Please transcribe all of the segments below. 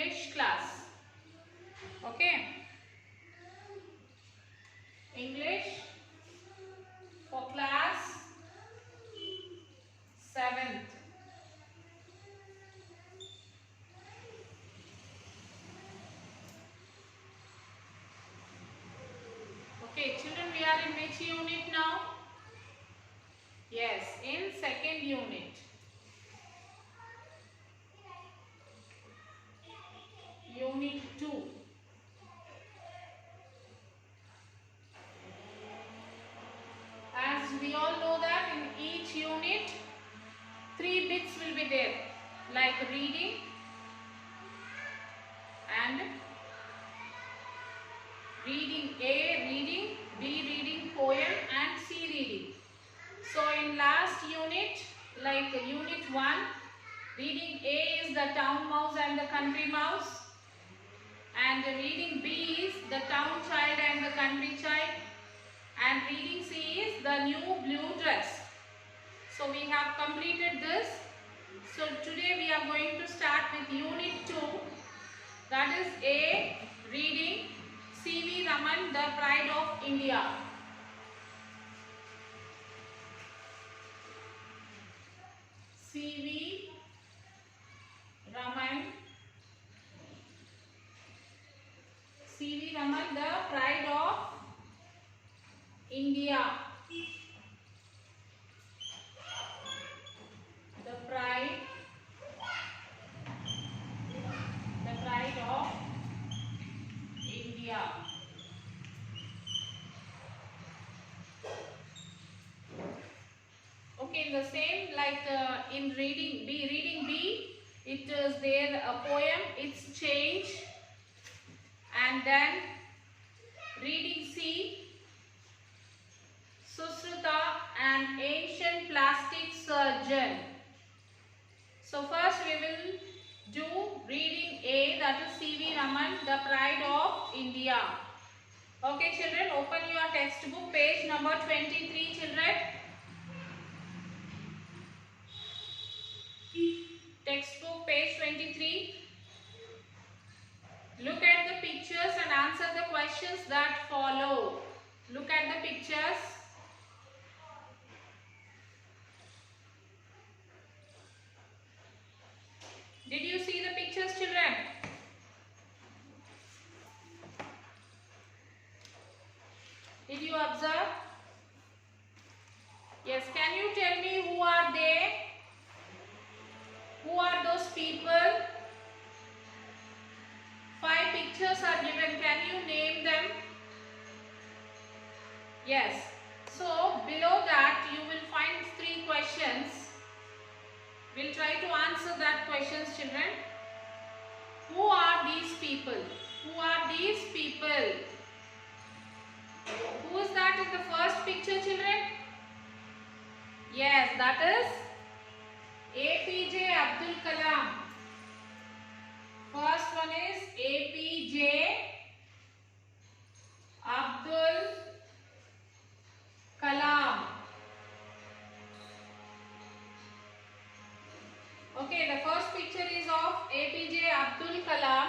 English class. Okay. English for class 7th. Okay, children, we are in which unit now? Yes, in second unit. Unit 2. As we all know that in each unit, 3 bits will be there, like reading and reading A, reading, B, reading poem and C, reading. So in last unit, like unit 1, reading A is the town mouse and the country mouse, and reading B is the town child and the country child, and reading C is the new blue dress. So we have completed this. So today we are going to start with unit 2, that is A, reading, C.V. Raman, the Pride of India. C.V. Raman, C.V. Raman, the Pride of India. The pride of India. Okay, the same like in reading B, it is there a poem, it's change, and then reading C, Susruta, an ancient plastic surgeon. So first we will do reading A, that is C.V. Raman, the Pride of India. Okay children, open your textbook, page number 23 children. Textbook page 23. Look at the pictures and answer the questions that follow. Look at the pictures. Did you see the pictures children? Did you observe? Yes, can you tell me who are they? Who are those people? 5 pictures are given. Can you name them? Yes. So below that you will find 3 questions. We'll try to answer that questions children. Who are these people? Who are these people? Who is that in the first picture children? Yes, that is APJ Abdul Kalam. First one is APJ Abdul Kalam. Okay, the first picture is of APJ Abdul Kalam.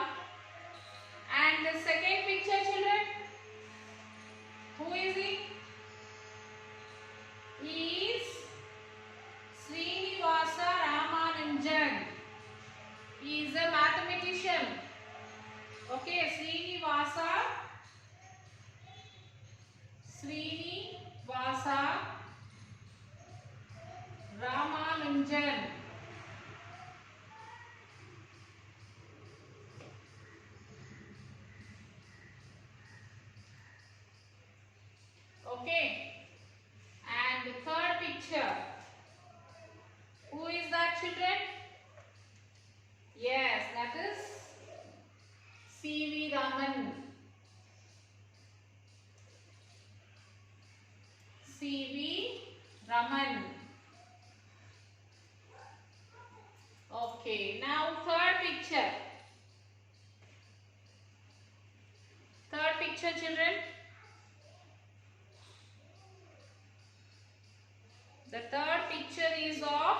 And the second picture children, who is he? He is Srinivasa Ramanujan. He is a mathematician. Okay, Srinivasa Ramanujan. Okay, and the third picture, who is that children? Yes, that is C.V. Raman. C.V. Raman. Okay, now third picture. Third picture children. The third picture is of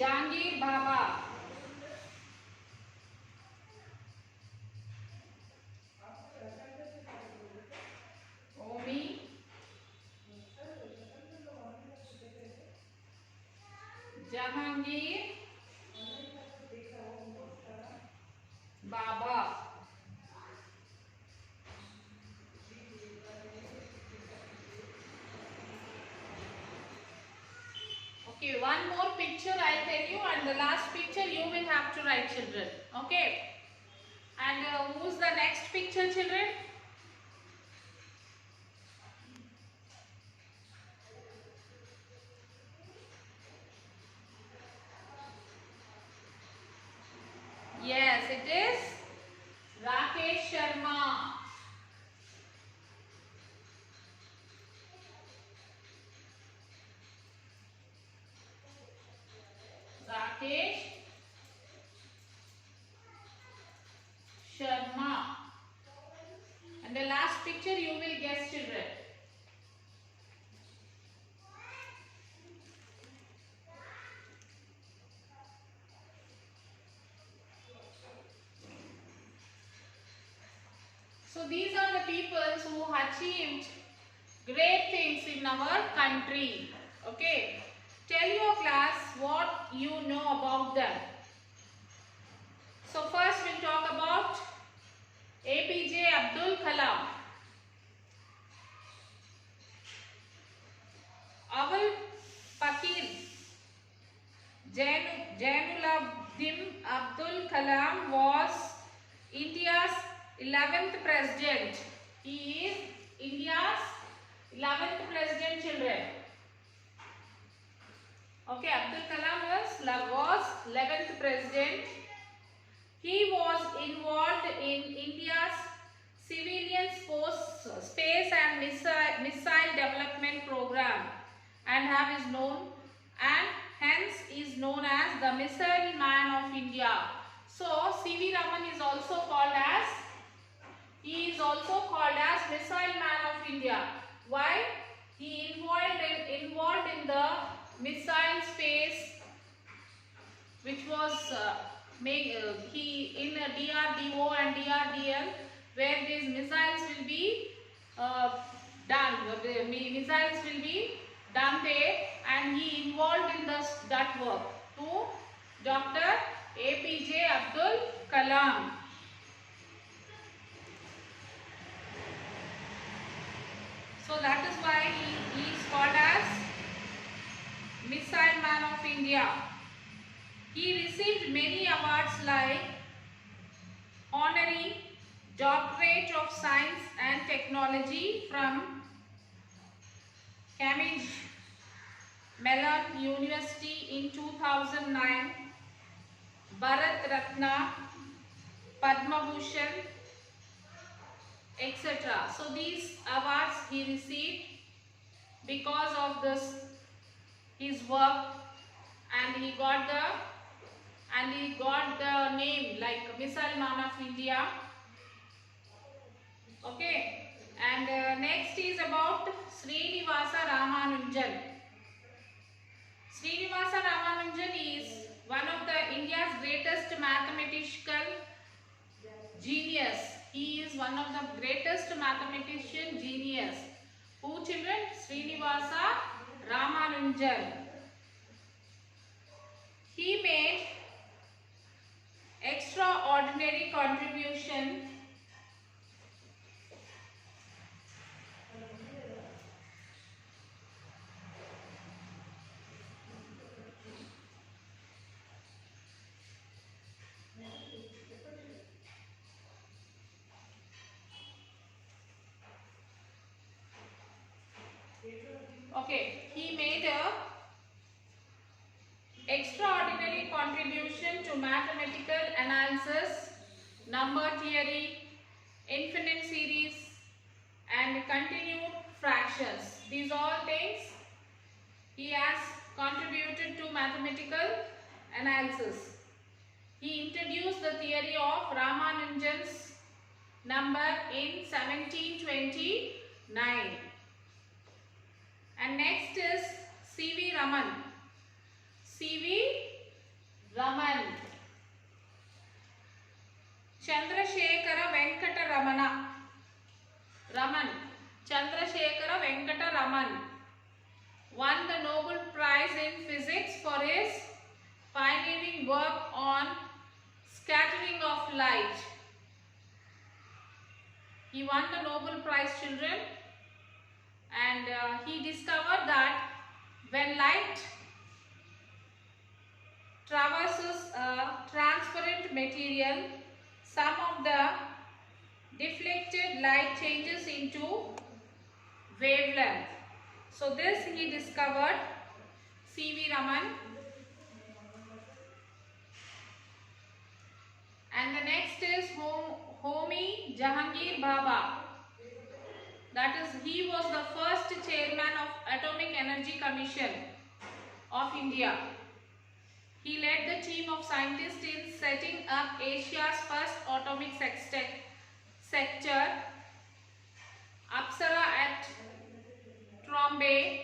Jahangir Baba. Homi Jahangir Baba. Okay, one more picture I'll tell you, and the last picture you will have to write, children. Okay. And who's the next picture, children? Yes, it is Rakesh Sharma. Rakesh Sharma. And the last picture you will guess, children. So these are the people who achieved great things in our country. Okay. Tell your class what you know about them. So first we'll talk about APJ Abdul Kalam. Awal Pakir Jainulabdin Abdul Kalam was India's 11th president. He is India's 11th president, children. Okay, Abdul Kalam was 11th president. He was involved in India's civilian space and missile development program and hence is known as the Missile Man of India. So C.V. Raman is also called as Missile Man of India. Why? He involved in the missile space, which was he in DRDO and DRDL, where these missiles will be done. Missiles will be done there, and he involved in that work to Dr. APJ Abdul Kalam. So that is why he is called as Missile Man of India. He received many awards like Honorary Doctorate of Science and Technology from Cambridge Mellon University in 2009, Bharat Ratna, Padma Bhushan, etc. So these awards he received because of his work, and he got the name like Missile Man of India. Okay, and next is about Srinivasa Ramanujan. Srinivasa Ramanujan is one of the India's greatest mathematical genius. He is one of the greatest mathematician genius. Who, children? Srinivasa Ramanujan. He made extraordinary contribution he made a extraordinary contribution to mathematical analysis, number theory, infinite series, and continued fractions. These all things he has contributed to mathematical analysis. He introduced the theory of Ramanujan's number in 1729. And next is C.V. Raman. C.V. Raman. Chandrasekhara Venkata Ramana. Raman. Chandrasekhara Venkata Raman won the Nobel Prize in Physics for his pioneering work on scattering of light. He won the Nobel Prize, children, and he discovered that when light traverses a transparent material, some of the deflected light changes into wavelength. So this he discovered, C.V. Raman. And the next is Homi Jahangir Bhabha. That is, he was the first chairman of Atomic Energy Commission of India. He led the team of scientists in setting up Asia's first atomic sector, Apsara at Trombay.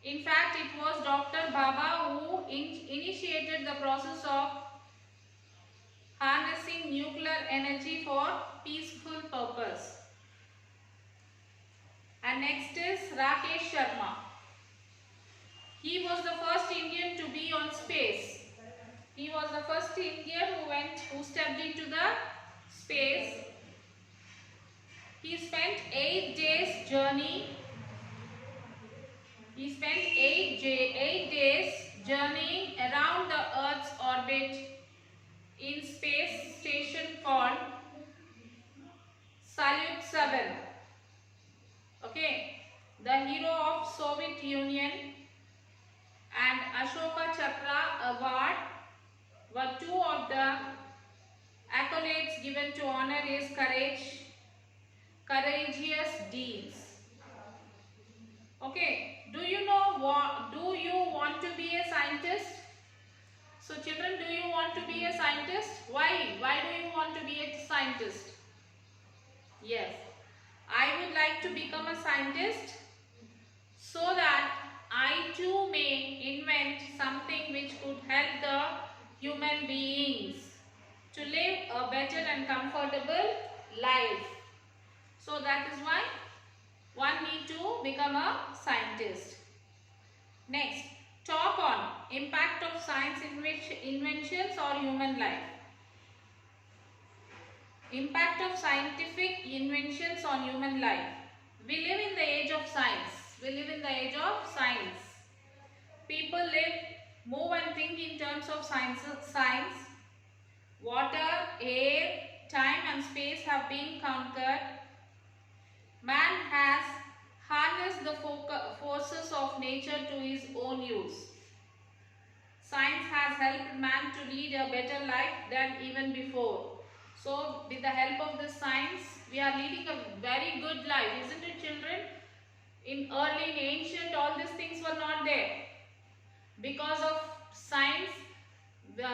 In fact, it was Dr. Bhabha who initiated the process of harnessing nuclear energy for peaceful purpose. And next is Rakesh Sharma. He was the first Indian to be on space. He was the first Indian who stepped into the space. He spent 8 days journey. He spent 8 days journeying around the Earth's orbit in space station called Salyut 7. Okay, the hero of Soviet Union and Ashoka Chakra award were two of the accolades given to honor his courageous deeds. Okay, do you want to be a scientist? So children, do you want to be a scientist? Why do you want to be a scientist? Yes, I would like to become a scientist so that I too may invent something which could help the human beings to live a better and comfortable life. So that is why one need to become a scientist. Next, talk on impact of science inventions or human life. Impact of scientific inventions on human life. We live in the age of science. People live, move and think in terms of science. Water, air, time and space have been conquered. Man has harnessed the forces of nature to his own use. Science has helped man to lead a better life than even before. So with the help of the science, we are leading a very good life, isn't it, children? In ancient, all these things were not there. Because of science, the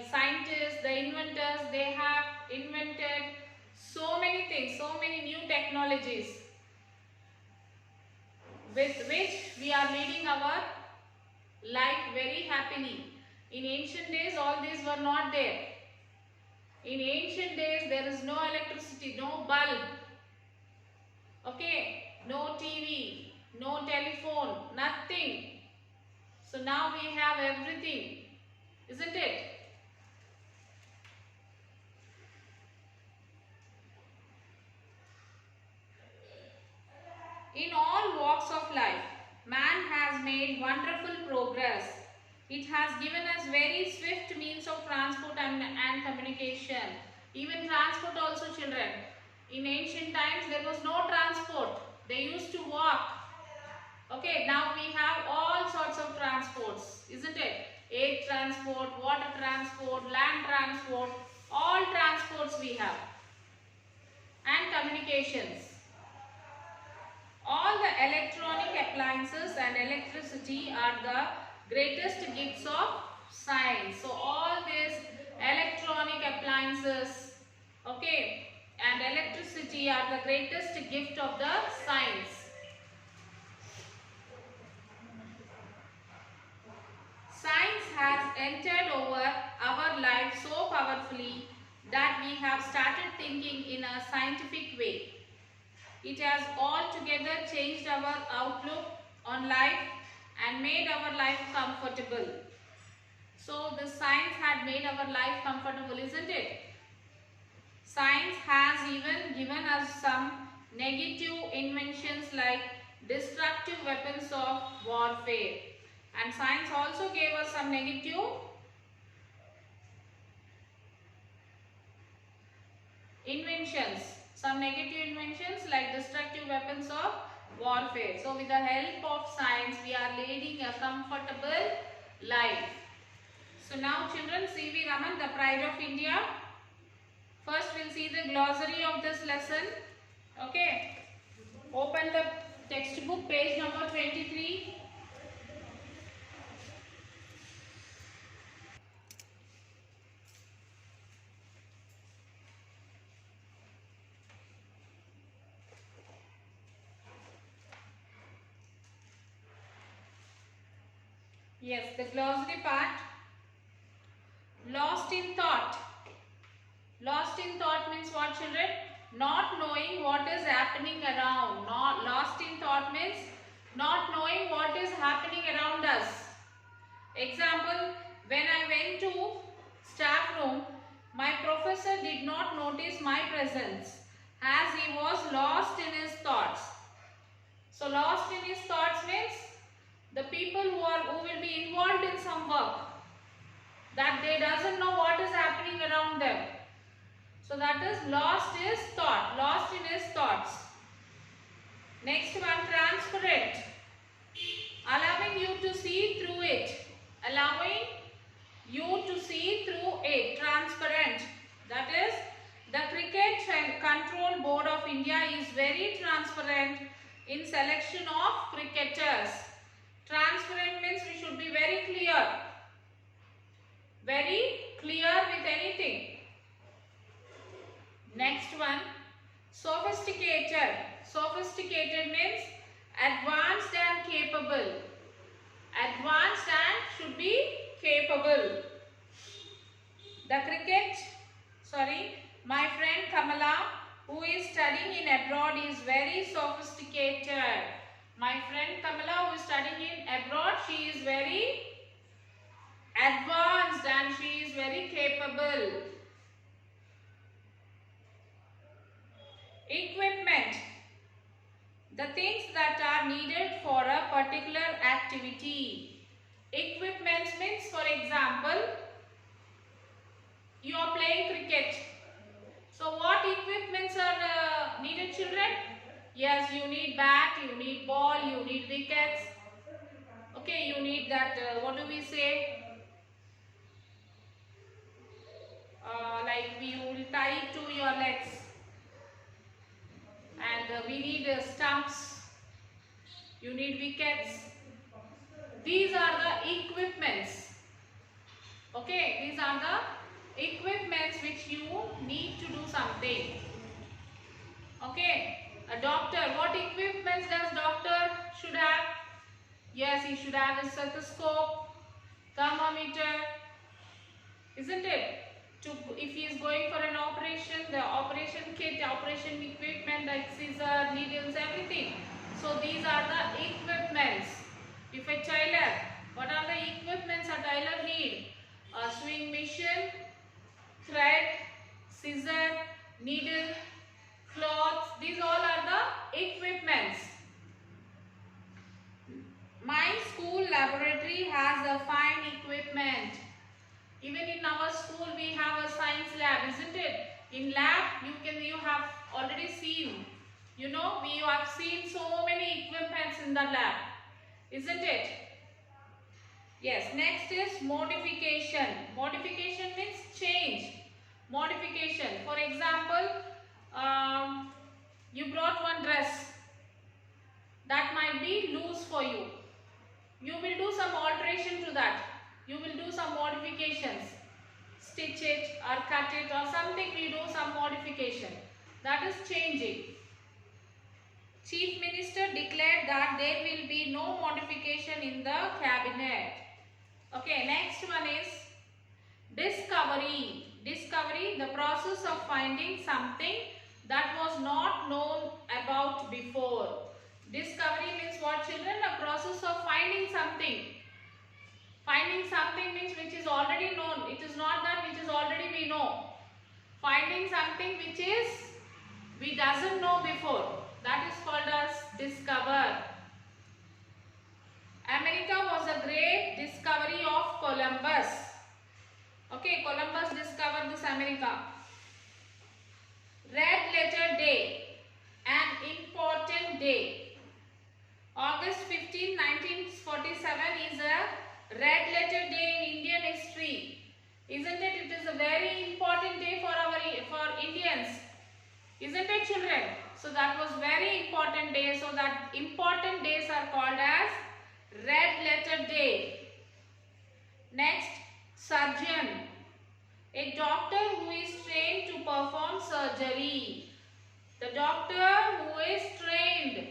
scientists, the inventors, they have invented so many things, so many new technologies with which we are leading our life very happily. In ancient days, all these were not there. In ancient days, there is no electricity, no bulb, okay, no TV, no telephone, nothing. So now we have everything, isn't it? In all walks of life, man has made wonderful progress. It has given us very swift means of transport and communication. Even transport also, children. In ancient times, there was no transport. They used to walk. Okay, now we have all sorts of transports, isn't it? Air transport, water transport, land transport, all transports we have. And communications. All the electronic appliances and electricity are the greatest gifts of science. So all these electronic appliances, okay, and electricity are the greatest gift of the science. Science has entered have started thinking in a scientific way. It has altogether changed our outlook on life and made our life comfortable. So the science had made our life comfortable, isn't it? Science has even given us some negative inventions like destructive weapons of warfare. And science also gave us some negative inventions. Some negative inventions like destructive weapons of warfare. So with the help of science, we are leading a comfortable life. So now children, C.V. Raman, the pride of India. First we'll see the glossary of this lesson. Okay. Open the textbook, page number 23. Yes, the glossary part. Lost in thought. Lost in thought means what, children? Not knowing what is happening around. Lost in thought means not knowing what is happening around us. Example, when I went to staff room, my professor did not notice my presence as he was lost in his thoughts. So lost in his thoughts means the people who will be involved in some work, that they doesn't know what is happening around them. So that is lost his thought, lost in his thoughts. Next one, transparent. Allowing you to see through it. Allowing you to see through it. Transparent. That is, the Cricket Control Board of India is very transparent in selection of cricketers. Transparent means we should be very clear. Very clear with anything. Next one, sophisticated. Sophisticated means advanced and capable. Advanced and should be capable. My friend Kamala, who is studying in abroad, is very sophisticated. My friend Kamala, who is studying in abroad, she is very advanced and she is very capable. Equipment. The things that are needed for a particular activity. Equipment means, for example, you are playing cricket. So what equipments are needed, children? Yes, you need bat, you need ball, you need wickets. Okay, you need that, what do we say? Like we will tie it to your legs. And we need stumps. You need wickets. These are the equipments. Okay, these are the equipments which you need to do something. Okay, a doctor, what equipments does doctor should have? Yes, he should have a stethoscope, thermometer, isn't it? If he is going for an operation, the operation kit, operation equipment like scissors, needles, everything. So these are the equipments. If a tailor, what are the equipments a tailor need? A sewing machine, thread, scissor, needle, cloths. These all are the equipments. My school laboratory has a fine equipment. Even in our school we have a science lab, isn't it? In lab you have already seen, you know, we have seen so many equipments in the lab, isn't it? Yes, next is modification. Modification means change. Modification. For example, you brought one dress that might be loose for you. You will do some alteration to that. You will do some modifications. Stitch it or cut it or something, we do some modification. That is changing. Chief Minister declared that there will be no modification in the cabinet. Okay, next one is discovery. Discovery, the process of finding something that was not known about before. Discovery means what, children? A process of finding something. Finding something means which is already known. It is not that which is already we know. Finding something which is we doesn't know before. That is called as discover. America was a great discovery of Columbus. Okay, Columbus discovered this America. Red Letter Day, an important day. August 15, 1947 is a Red Letter Day in Indian history. Isn't it? It is a very important day for Indians. Isn't it, children? So that was very important day. So that important days are called as Red Letter Day. Next, surgeon. A doctor who is trained to perform surgery. The doctor who is trained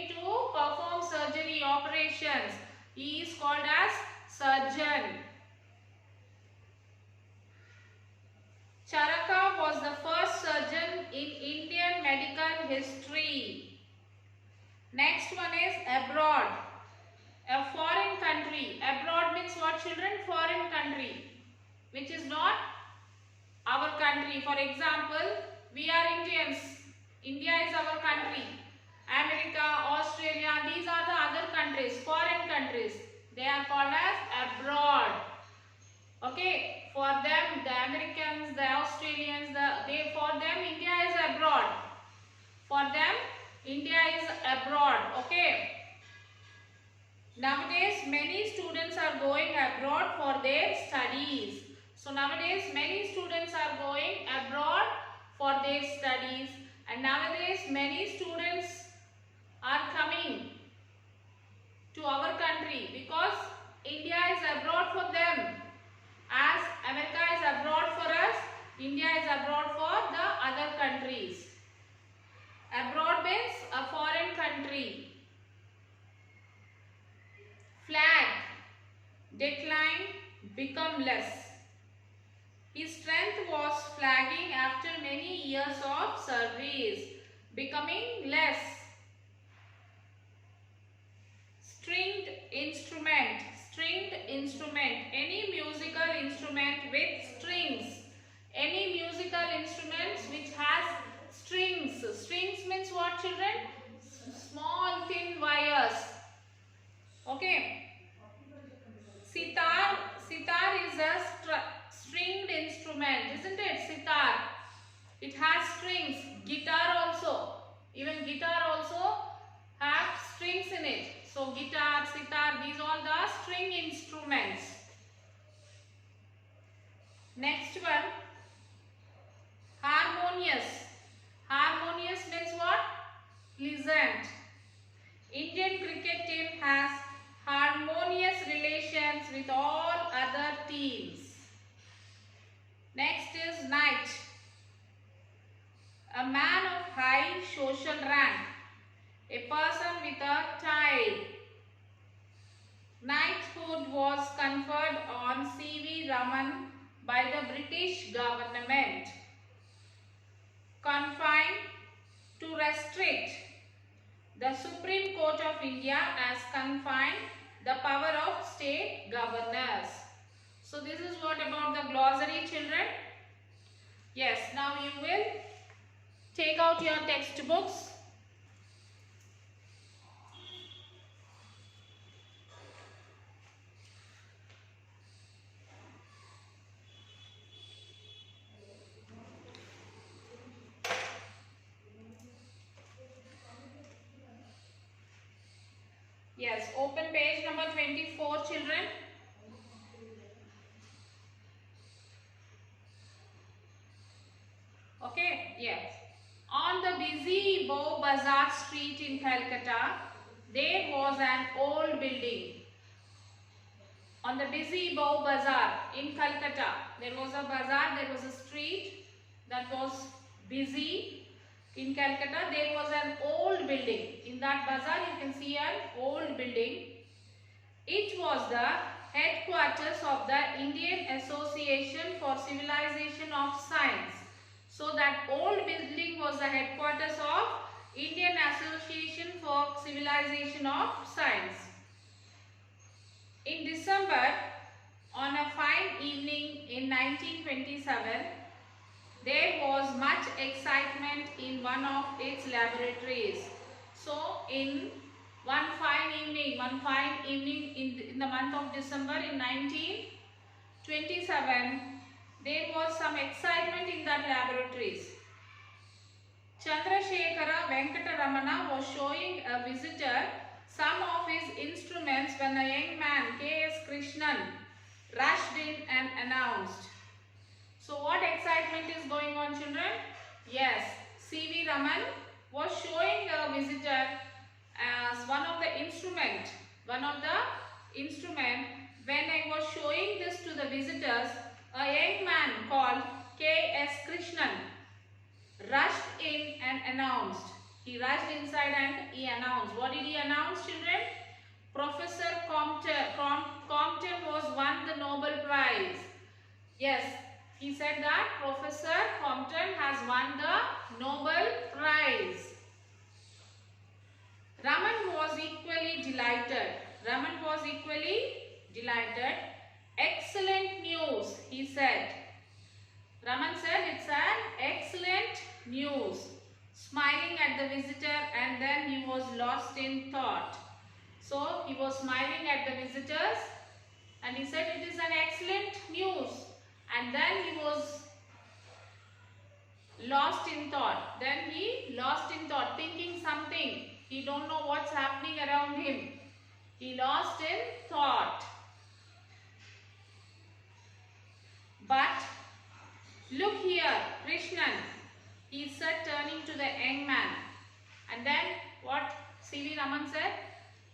to perform surgery operations, he is called as surgeon. Charaka was the first surgeon in Indian medical history. Next one is abroad. A foreign country. Abroad means what, children? Foreign country, which is not our country. For example, we are Indians. India is our country. America, Australia, these are the other countries, foreign countries. They are called as abroad. Okay, for them, the Americans, the Australians, for them India is abroad. For them, India is abroad. Okay. Nowadays, many students are going abroad for their studies. So nowadays, many students are going abroad for their studies, and nowadays, many students are coming to our country because India is abroad for them. As America is abroad for us, India is abroad for the other countries. Abroad means a foreign country. Flag, decline, become less. His strength was flagging after many years of service, becoming less. Stringed instrument. Stringed instrument. Any musical instrument with strings. Any musical instruments which has strings. Strings means what, children? Small thin wires. Okay. Sitar. Sitar is a stringed instrument, isn't it? Sitar. It has strings. Guitar also. Even guitar also have strings in it. So guitar, sitar, these are the string instruments. Next one, harmonious. Harmonious means what? Pleasant. Indian cricket team has harmonious relations with all other teams. Next is knight. A man of high social rank. A person with a tie. Knighthood was conferred on C.V. Raman by the British government. Confine, to restrict. The Supreme Court of India has confined the power of state governors. So this is what about the glossary, children. Yes, now you will take out your textbooks. Yes, open page number 24, children. Okay, yes. On the busy Bow Bazaar street in Calcutta, there was an old building. On the busy Bow Bazaar in Calcutta, there was a bazaar, there was a street that was busy. In Calcutta, there was an old building. In that bazaar, you can see an old building. It was the headquarters of the Indian Association for Civilization of Science. So that old building was the headquarters of Indian Association for Civilization of Science. In December, on a fine evening in 1927, there was much excitement in one of its laboratories. So, in one fine evening in the month of December in 1927, there was some excitement in that laboratories. Chandrasekhara Venkata Ramana was showing a visitor some of his instruments when a young man, K.S. Krishnan, rushed in and announced. So what excitement is going on, children? Yes, C.V. Raman was showing a visitor as one of the instrument. When I was showing this to the visitors, a young man called K.S. Krishnan rushed in and announced. He rushed inside and he announced. What did he announce, children? Professor Compton was won the Nobel Prize. Yes, he said that Professor Compton has won the Nobel Prize. Raman was equally delighted. Excellent news, he said. Raman said it's an excellent news. Smiling at the visitor, and then he was lost in thought. So he was smiling at the visitors and he said it is an excellent news, and then he was lost in thought. Thinking something. He don't know what's happening around him. He lost in thought. But look here, Krishnan, he said, turning to the young man. And then what C.V. Raman said?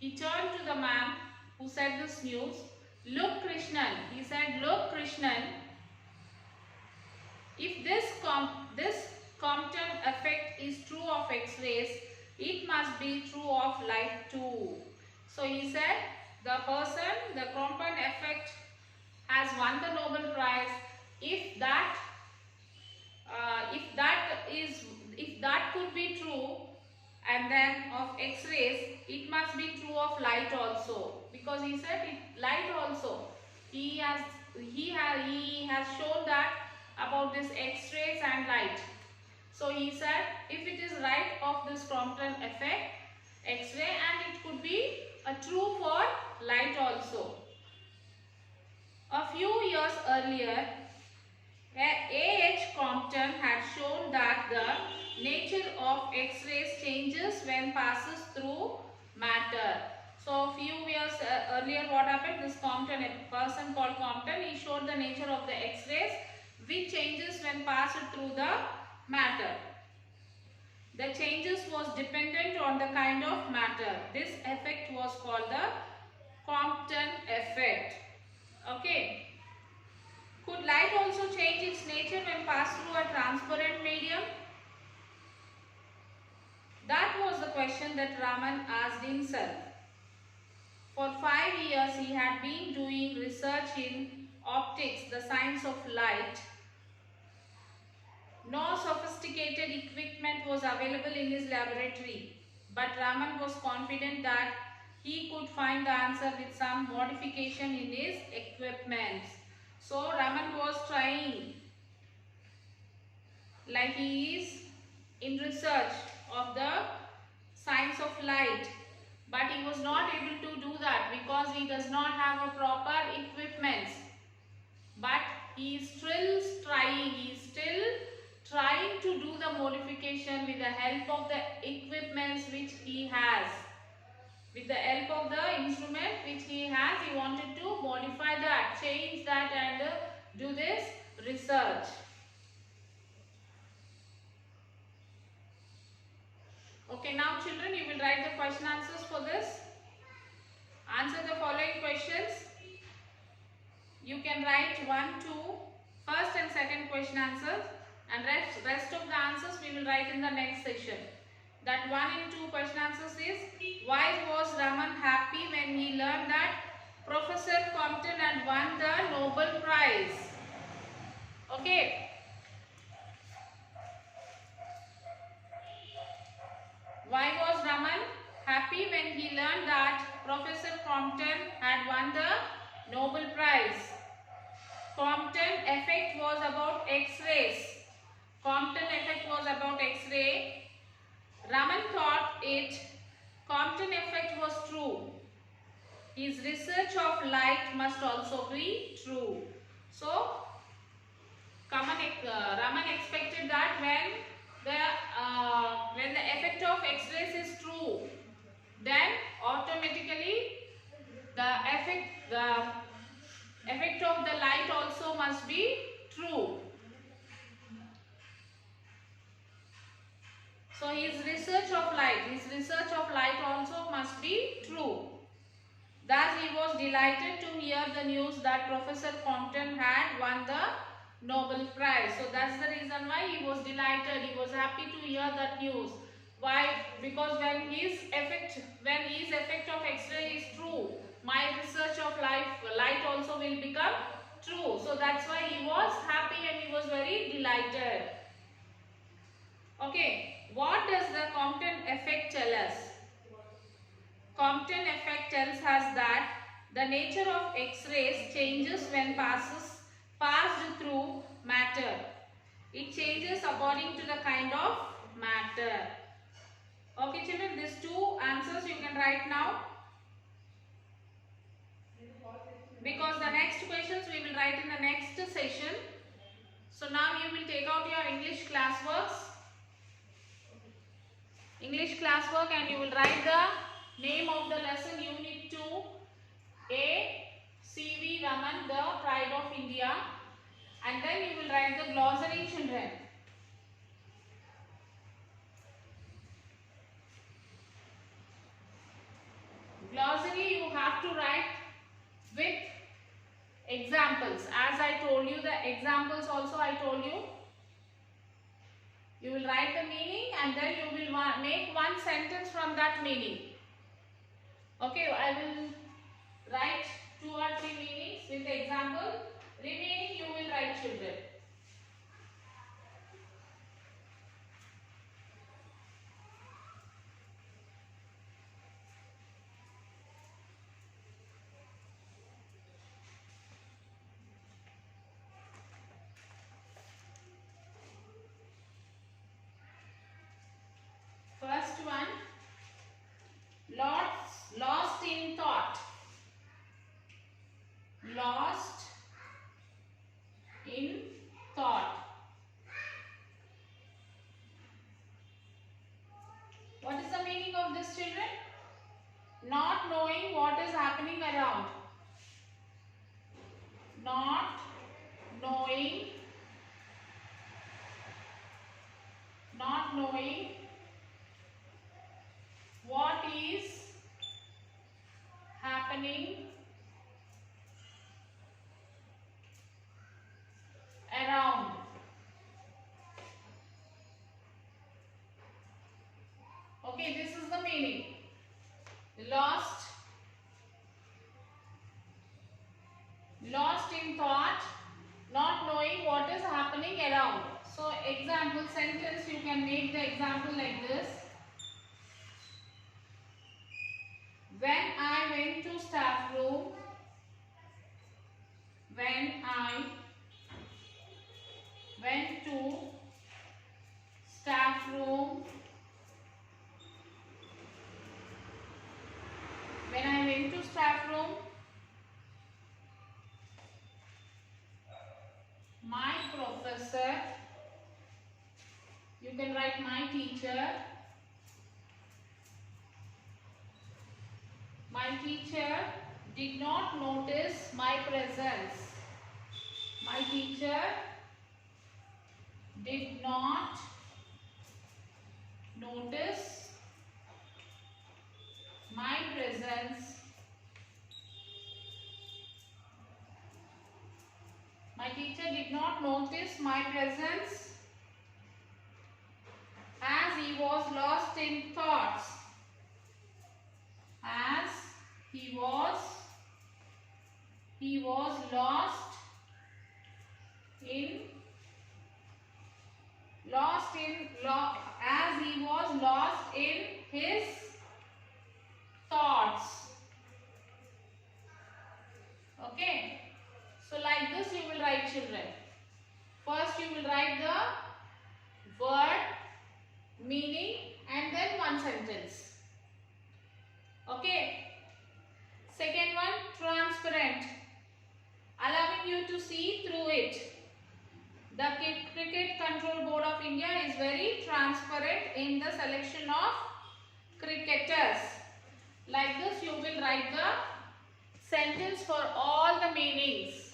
He turned to the man who said this news. Look, Krishnan, he said, look, Krishnan, if this Compton effect is true of X-rays, it must be true of light too. So he said, the Compton effect has won the Nobel Prize. If that could be true, and then of X-rays, it must be true of light also, because he said light also. He has shown that about this X-rays and light. So he said if it is right of this Compton effect, X-ray, and it could be true for light also. A few years earlier, A.H. Compton had shown that the nature of X-rays changes when passes through matter. So, a few years earlier, what happened? This Compton, a person called Compton, he showed the nature of the X-rays which changes when passed through the matter. The changes was dependent on the kind of matter. This effect was called the Compton effect. Okay. Could light also change its nature when passed through a transparent medium? That was the question that Raman asked himself. For 5 years he had been doing research in optics, the science of light. No sophisticated equipment was available in his laboratory, but Raman was confident that he could find the answer with some modification in his equipment. So Raman was trying, like he is in research of the science of light, but he was not able to do that because he does not have a proper equipment. But he is still trying to do the modification with the help of the equipments which he has. With the help of the instrument which he has, he wanted to modify that, change that, and do this research. Okay, now children, you will write the question answers for this. Answer the following questions. You can write 1, 2, first and second question answers, and rest of the answers we will write in the next session. That 1 and 2 question answers is, why was Raman happy when he learned that Professor Compton had won the Nobel Prize. Okay. Why was Raman happy when he learned that Professor Compton had won the Nobel Prize? Compton effect was about X-rays. Compton effect was about X-ray. Raman thought it. Compton effect was true. His research of light must also be true. So, Raman expected that when the effect of X-rays is true, then automatically the effect of the light also must be true. So his research of light also must be true. Thus he was delighted to hear the news that Professor Compton had won the Nobel Prize. So that's the reason why he was delighted. He was happy to hear that news. Why? Because when his effect of X-ray is true, my research of light also will become true. So that's why he was happy and he was very delighted. Okay, what does the Compton effect tell us? Compton effect tells us that the nature of X-rays changes when passed through matter. It changes according to the kind of matter. Okay children, these two answers you can write now. Because the next questions we will write in the next session. So now you will take out your English classworks. And you will write the name of the lesson, Unit 2, A. C.V. Raman, the Pride of India. And then you will write the glossary, children. Glossary you have to write with examples. As I told you, the examples also I told you. You will write the meaning and then you will make one sentence from that meaning. Okay, I will write 2 or 3 meanings with example. Remaining you will write, children. First one, lost in thought. Lost in thought. What is the meaning of this, children? Not knowing what is happening around. Not knowing what is happening around. Okay, this is the meaning. Lost in thought, not knowing what is happening around. So example sentence, you can make the example like this. When I went to staff room, when I went to staff room, my professor, you can write my teacher. My teacher did not notice my presence. My teacher did not notice my presence. My teacher did not notice my presence as he was lost in thoughts. As he was He was lost in as he was lost in his thoughts. Okay. So like this you will write, children. First you will write the word, meaning and then one sentence. Okay. Second one, transparent, allowing you to see through it. The Cricket Control Board of India is very transparent in the selection of cricketers. Like this you will write the sentence for all the meanings.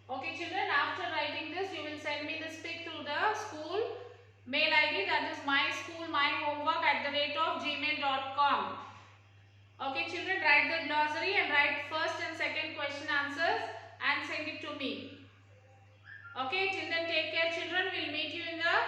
Okay children, after writing this you will send me this pic to the school mail ID, that is myschoolmyhomework@gmail.com. Okay children, write the glossary and write first and second question answers and send it to me. Okay, till then take care children. We'll meet you in the